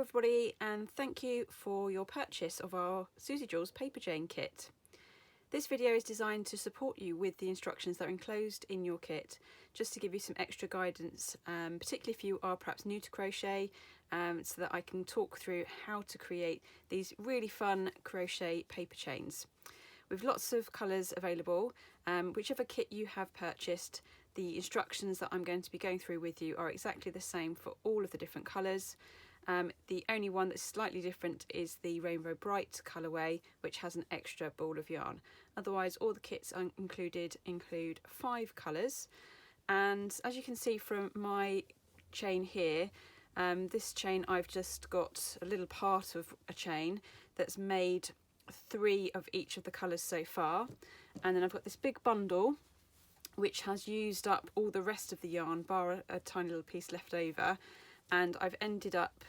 everybody, and thank you for your purchase of our Suzie Jules paper chain kit. This video is designed to support you with the instructions that are enclosed in your kit, just to give you some extra guidance, particularly if you are perhaps new to crochet, so that I can talk through how to create these really fun crochet paper chains. With lots of colours available, whichever kit you have purchased, the instructions that I'm going to be going through with you are exactly the same for all of the different colours. The only one that's slightly different is the Rainbow Bright colourway, which has an extra ball of yarn. Otherwise, all the kits include 5 colours. And as you can see from my chain here, this chain, I've just got a little part of a chain that's made 3 of each of the colours so far. And then I've got this big bundle which has used up all the rest of the yarn, bar a tiny little piece left over. And I've ended up,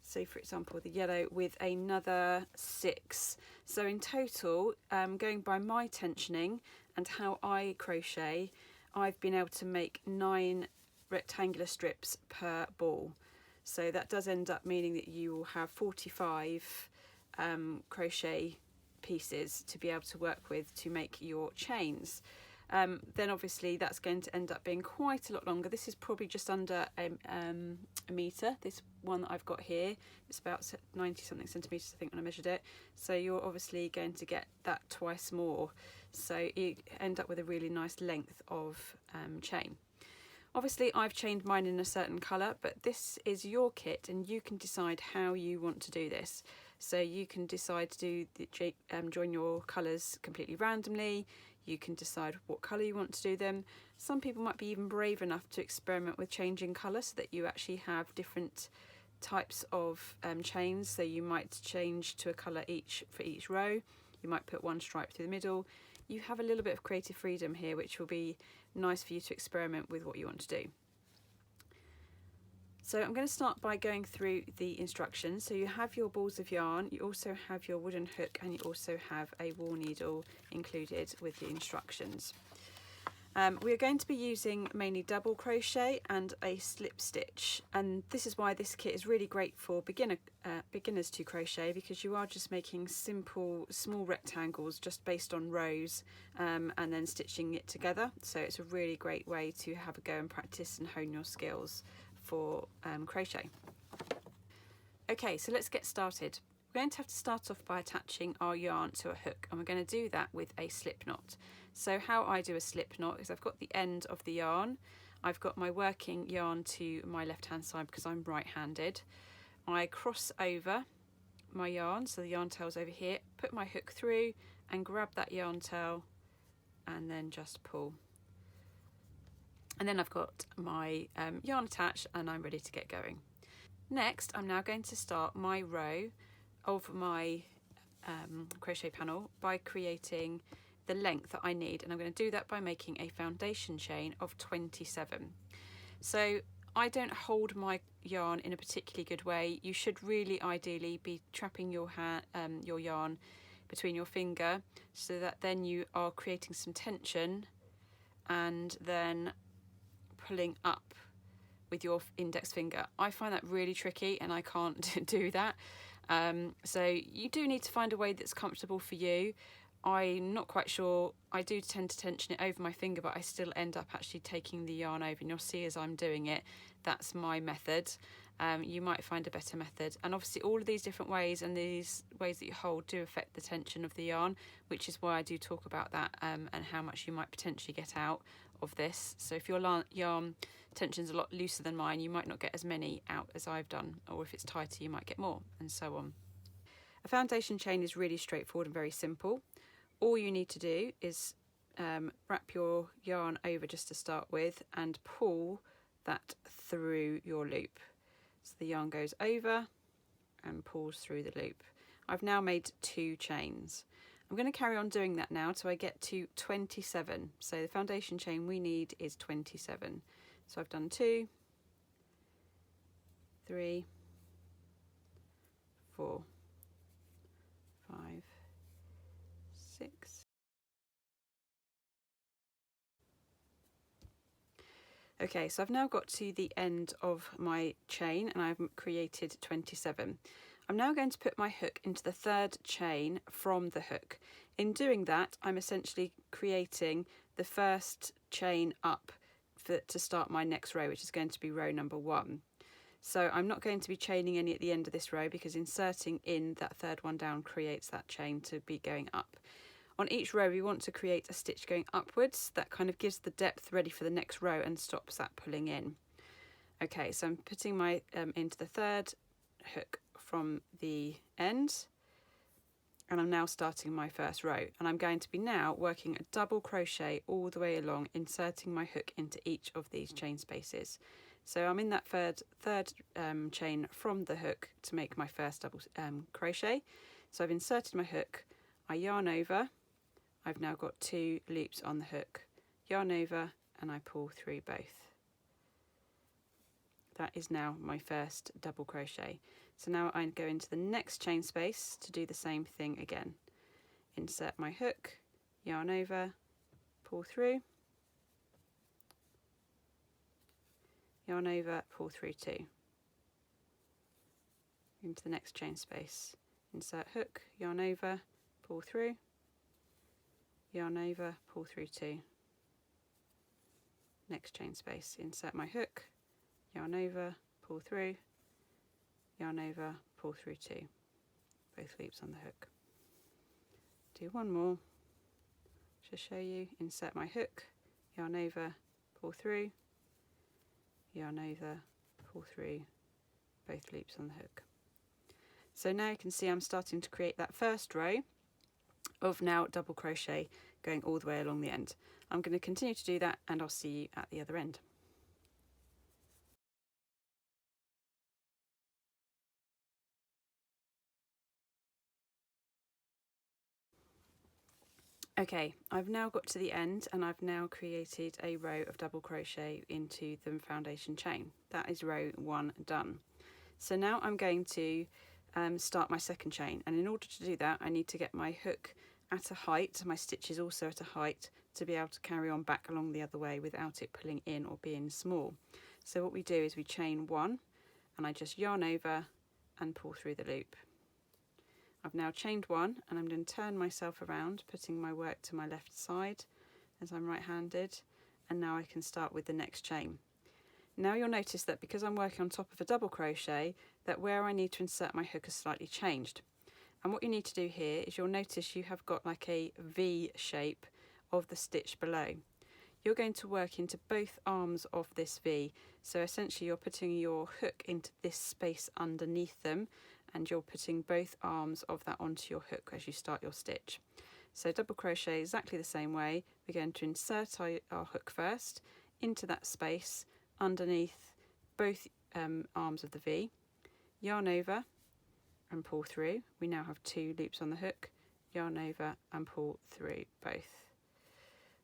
say for example the yellow, with another 6. So in total, going by my tensioning and how I crochet, I've been able to make 9 rectangular strips per ball. So that does end up meaning that you will have 45 crochet pieces to be able to work with to make your chains. Then obviously that's going to end up being quite a lot longer. This is probably just under a metre. This one that I've got here, it's about 90 something centimetres I think when I measured it. So you're obviously going to get that twice more. So you end up with a really nice length of chain. Obviously I've chained mine in a certain colour, but this is your kit and you can decide how you want to do this. So you can decide to do join your colours completely randomly. You can decide what colour you want to do them. Some people might be even brave enough to experiment with changing colour so that you actually have different types of chains. So you might change to a colour for each row. You might put one stripe through the middle. You have a little bit of creative freedom here, which will be nice for you to experiment with what you want to do. So I'm going to start by going through the instructions. So you have your balls of yarn, you also have your wooden hook, and you also have a wool needle included with the instructions. We are going to be using mainly double crochet and a slip stitch, and this is why this kit is really great for beginners to crochet, because you are just making simple small rectangles just based on rows and then stitching it together. So it's a really great way to have a go and practice and hone your skills for crochet. Okay, so let's get started. We're going to have to start off by attaching our yarn to a hook, and we're going to do that with a slip knot. So how I do a slip knot is I've got the end of the yarn, I've got my working yarn to my left hand side because I'm right-handed. I cross over my yarn, so the yarn tail's over here, put my hook through and grab that yarn tail and then just pull. And then I've got my yarn attached and I'm ready to get going. Next, I'm now going to start my row of my crochet panel by creating the length that I need, and I'm going to do that by making a foundation chain of 27. So I don't hold my yarn in a particularly good way. You should really ideally be trapping your yarn between your finger so that then you are creating some tension and then pulling up with your index finger. I find that really tricky and I can't do that. So you do need to find a way that's comfortable for you. I'm not quite sure. I do tend to tension it over my finger, but I still end up actually taking the yarn over, and you'll see as I'm doing it, that's my method. You might find a better method, and obviously all of these different ways and these ways that you hold do affect the tension of the yarn, which is why I do talk about that and how much you might potentially get out of this. So if your yarn tension's a lot looser than mine, you might not get as many out as I've done, or if it's tighter you might get more, and so on. A foundation chain is really straightforward and very simple. All you need to do is wrap your yarn over just to start with and pull that through your loop. So the yarn goes over and pulls through the loop. I've now made 2 chains. I'm going to carry on doing that now till I get to 27. So the foundation chain we need is 27. So I've done 2, 3, 4, 5, 6. Okay, so I've now got to the end of my chain and I've created 27. I'm now going to put my hook into the third chain from the hook. In doing that, I'm essentially creating the first chain up to start my next row, which is going to be row number 1. So I'm not going to be chaining any at the end of this row because inserting in that third one down creates that chain to be going up. On each row we want to create a stitch going upwards that kind of gives the depth ready for the next row and stops that pulling in. Okay, so I'm putting my into the third hook from the end, and I'm now starting my first row, and I'm going to be now working a double crochet all the way along, inserting my hook into each of these chain spaces. So I'm in that third chain from the hook to make my first double crochet. So I've inserted my hook, I yarn over, I've now got 2 loops on the hook, yarn over, and I pull through both. That is now my first double crochet. So now I go into the next chain space to do the same thing again. Insert my hook, yarn over, pull through, yarn over, pull through 2. Into the next chain space. Insert hook, yarn over, pull through, yarn over, pull through 2. Next chain space. Insert my hook, yarn over, pull through, yarn over, pull through 2. Both loops on the hook. Do one more to show you. Insert my hook, yarn over, pull through, yarn over, pull through, both loops on the hook. So now you can see I'm starting to create that first row of now double crochet going all the way along the end. I'm going to continue to do that and I'll see you at the other end. Okay, I've now got to the end and I've now created a row of double crochet into the foundation chain. That is row 1 done. So now I'm going to start my second chain, and in order to do that I need to get my hook at a height, my stitches also at a height, to be able to carry on back along the other way without it pulling in or being small. So what we do is we chain 1 and I just yarn over and pull through the loop. I've now chained 1 and I'm going to turn myself around, putting my work to my left side as I'm right-handed, and now I can start with the next chain. Now you'll notice that because I'm working on top of a double crochet, that where I need to insert my hook has slightly changed. And what you need to do here is you'll notice you have got like a V shape of the stitch below. You're going to work into both arms of this V. So essentially you're putting your hook into this space underneath them, and you're putting both arms of that onto your hook as you start your stitch. So double crochet exactly the same way. We're going to insert our hook first into that space underneath both arms of the V, yarn over and pull through. We now have 2 loops on the hook, yarn over and pull through both.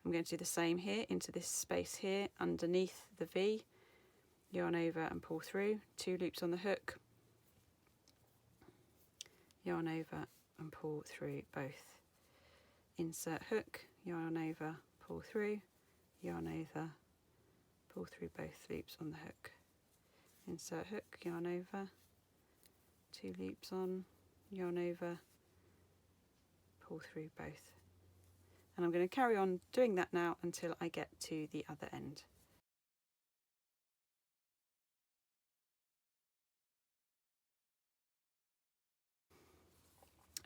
I'm going to do the same here into this space here underneath the V, yarn over and pull through, 2 loops on the hook, yarn over and pull through both. Insert hook, yarn over, pull through, yarn over, pull through both loops on the hook. Insert hook, yarn over, 2 loops on, yarn over, pull through both. And I'm going to carry on doing that now until I get to the other end.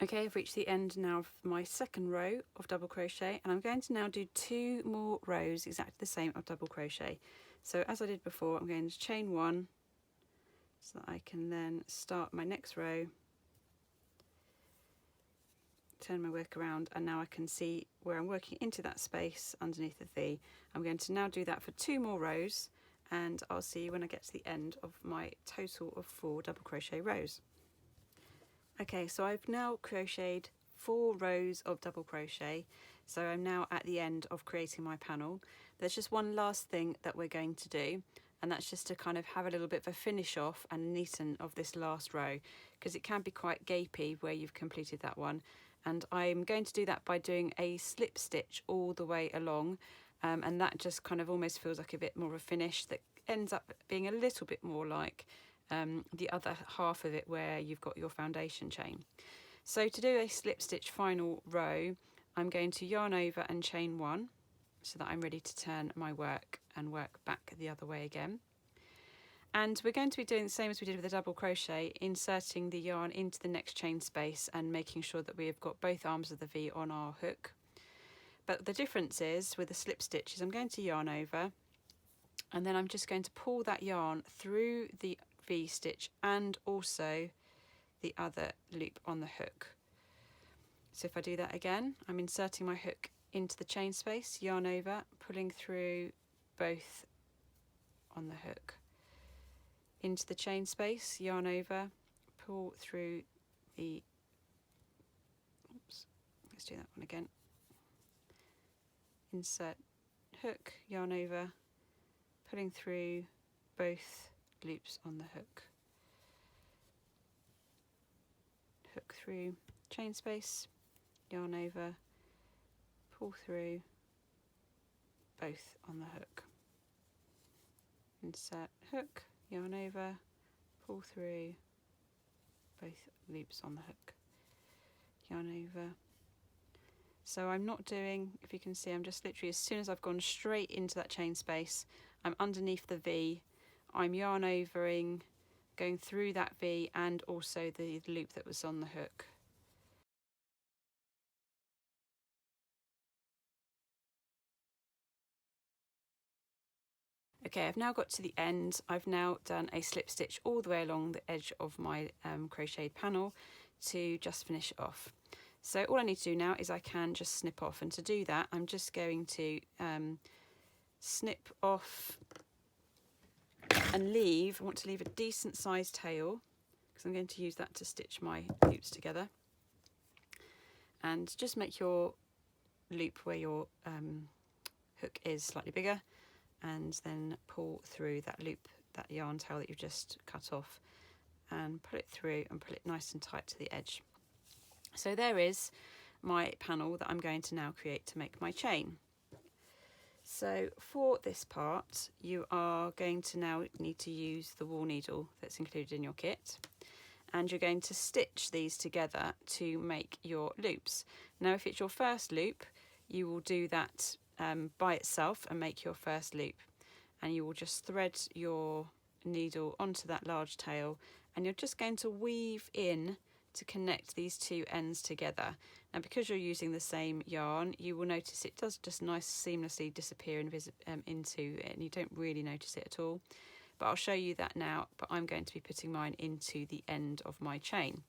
Okay, I've reached the end now of my second row of double crochet, and I'm going to now do 2 more rows exactly the same of double crochet. So as I did before, I'm going to chain 1 so that I can then start my next row, turn my work around, and now I can see where I'm working into that space underneath the V. I'm going to now do that for 2 more rows, and I'll see you when I get to the end of my total of 4 double crochet rows. Okay, so I've now crocheted 4 rows of double crochet, so I'm now at the end of creating my panel. There's just one last thing that we're going to do, and that's just to kind of have a little bit of a finish off and neaten of this last row, because it can be quite gapey where you've completed that one. And I'm going to do that by doing a slip stitch all the way along, and that just kind of almost feels like a bit more of a finish that ends up being a little bit more like the other half of it where you've got your foundation chain. So to do a slip stitch final row, I'm going to yarn over and chain 1 so that I'm ready to turn my work and work back the other way again. And we're going to be doing the same as we did with the double crochet, inserting the yarn into the next chain space and making sure that we have got both arms of the V on our hook. But the difference is with the slip stitch is I'm going to yarn over, and then I'm just going to pull that yarn through the V stitch and also the other loop on the hook. So if I do that again, I'm inserting my hook into the chain space, yarn over, pulling through both on the hook, into the chain space, yarn over, pull through the, oops, let's do that one again, insert hook, yarn over, pulling through both loops on the hook, hook through, chain space, yarn over, pull through both on the hook, insert hook, yarn over, pull through both loops on the hook, yarn over. So I'm not doing, if you can see, I'm just literally, as soon as I've gone straight into that chain space, I'm underneath the V, I'm yarn overing, going through that V and also the loop that was on the hook. Okay, I've now got to the end. I've now done a slip stitch all the way along the edge of my crocheted panel to just finish it off. So all I need to do now is I can just snip off, and to do that I'm just going to snip off and leave. I want to leave a decent sized tail because I'm going to use that to stitch my loops together, and just make your loop where your hook is slightly bigger, and then pull through that loop, that yarn tail that you've just cut off, and pull it through and pull it nice and tight to the edge. So there is my panel that I'm going to now create to make my chain. So for this part you are going to now need to use the wool needle that's included in your kit, and you're going to stitch these together to make your loops. Now if it's your first loop, you will do that by itself and make your first loop, and you will just thread your needle onto that large tail, and you're just going to weave in to connect these two ends together. Now because you're using the same yarn, you will notice it does just nice seamlessly disappear into it, and you don't really notice it at all, but I'll show you that now. But I'm going to be putting mine into the end of my chain.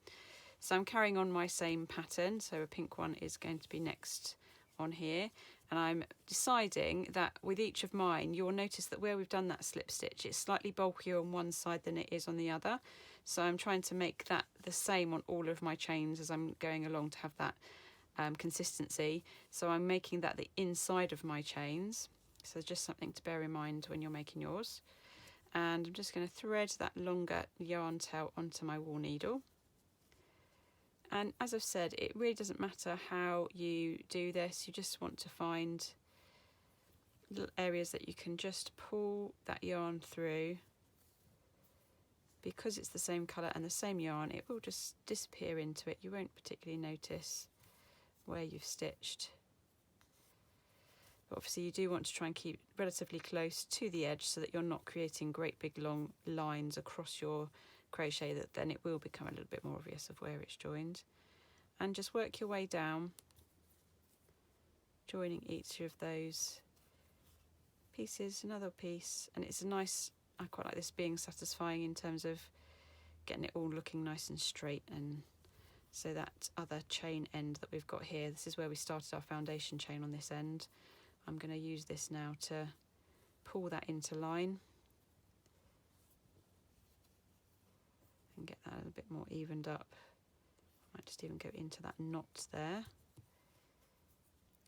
So I'm carrying on my same pattern, so a pink one is going to be next on here, and I'm deciding that with each of mine you'll notice that where we've done that slip stitch it's slightly bulkier on one side than it is on the other, so I'm trying to make that the same on all of my chains as I'm going along to have that consistency. So I'm making that the inside of my chains, so just something to bear in mind when you're making yours. And I'm just going to thread that longer yarn tail onto my wool needle. And as I've said, it really doesn't matter how you do this, you just want to find little areas that you can just pull that yarn through. Because it's the same colour and the same yarn, it will just disappear into it. You won't particularly notice where you've stitched. But obviously you do want to try and keep relatively close to the edge so that you're not creating great big long lines across your crochet, that then it will become a little bit more obvious of where it's joined. And just work your way down, joining each of those pieces, another piece, and it's a nice, I quite like this being satisfying in terms of getting it all looking nice and straight. And so that other chain end that we've got here, this is where we started our foundation chain on this end. I'm going to use this now to pull that into line and get that a little bit more evened up. I might just even go into that knot there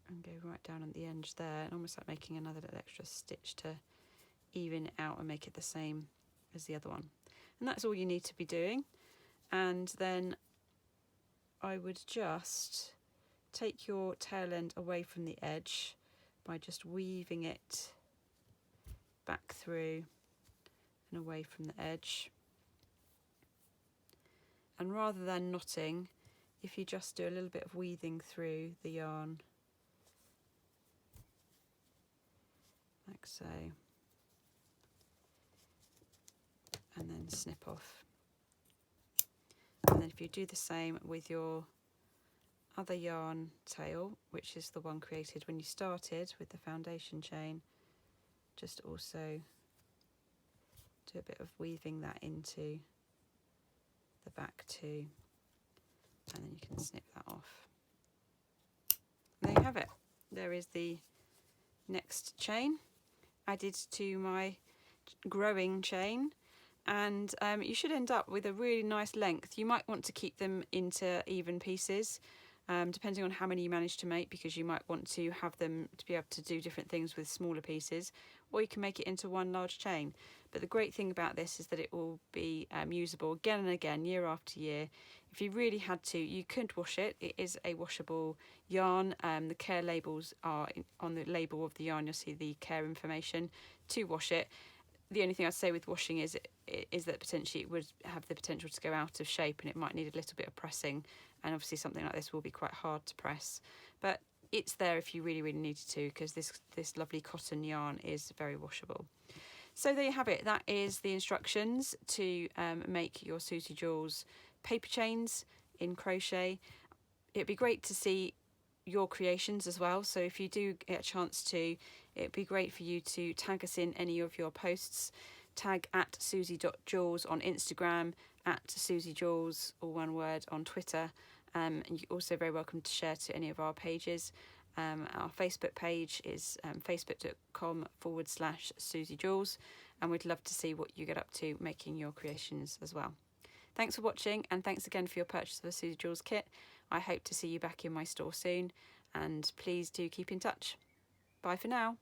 and go right down on the edge there, and almost like making another little extra stitch to even it out and make it the same as the other one. And that's all you need to be doing. And then I would just take your tail end away from the edge, by just weaving it back through and away from the edge. And rather than knotting, if you just do a little bit of weaving through the yarn, like so, and then snip off. And then if you do the same with your other yarn tail, which is the one created when you started with the foundation chain, just also do a bit of weaving that into the back too, and then you can snip that off. There you have it. There is the next chain added to my growing chain, and you should end up with a really nice length. You might want to keep them into even pieces, depending on how many you manage to make, because you might want to have them to be able to do different things with smaller pieces, or you can make it into one large chain. But the great thing about this is that it will be usable again and again, year after year. If you really had to, you could wash it. It is a washable yarn. The care labels are on the label of the yarn. You'll see the care information to wash it. The only thing I'd say with washing is that potentially it would have the potential to go out of shape, and it might need a little bit of pressing, and obviously something like this will be quite hard to press, but it's there if you really needed to, because this lovely cotton yarn is very washable. So there you have it. That is the instructions to make your Suzie Jules paper chains in crochet. It'd be great to see your creations as well, so if you do get a chance to, it'd be great for you to tag us in any of your posts. Tag at suzie.jules on Instagram, at Suzie Jules, all one word, on Twitter, and you're also very welcome to share to any of our pages. Our Facebook page is facebook.com/Suzie Jules, and we'd love to see what you get up to making your creations as well. Thanks for watching, and thanks again for your purchase of the Suzie Jules kit. I hope to see you back in my store soon, and please do keep in touch. Bye for now.